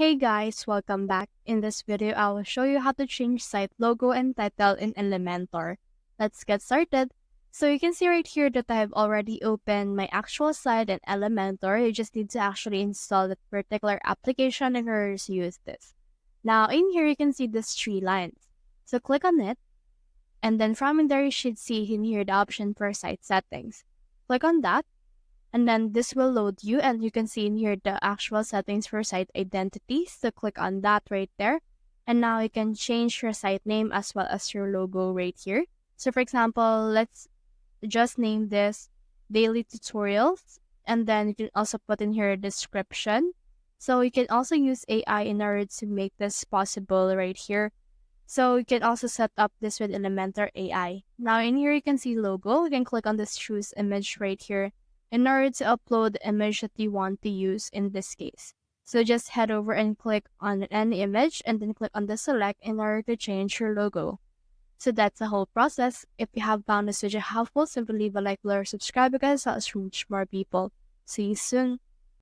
Hey guys, welcome back. In this video, I will show you how to change site logo and title in Elementor. Let's get started. So you can see right here that I have already opened my actual site in Elementor. You just need to actually install that particular application in order to use this. Now in here, you can see these three lines. So click on it, and then from in there, you should see in here the option for site settings. Click on that. And then this will load you, and you can see in here the actual settings for site identity. So click on that right there. And now you can change your site name as well as your logo right here. So for example, let's just name this daily tutorials. And then you can also put in here a description. So you can also use AI in order to make this possible right here. So you can also set up this with Elementor AI. Now in here, you can see logo. You can click on this choose image right here in order to upload the image that you want to use in this case. So just head over and click on any image and then click on the select in order to change your logo. So that's the whole process. If you have found this video helpful, simply leave a like, below, or subscribe because it helps reach more people. See you soon.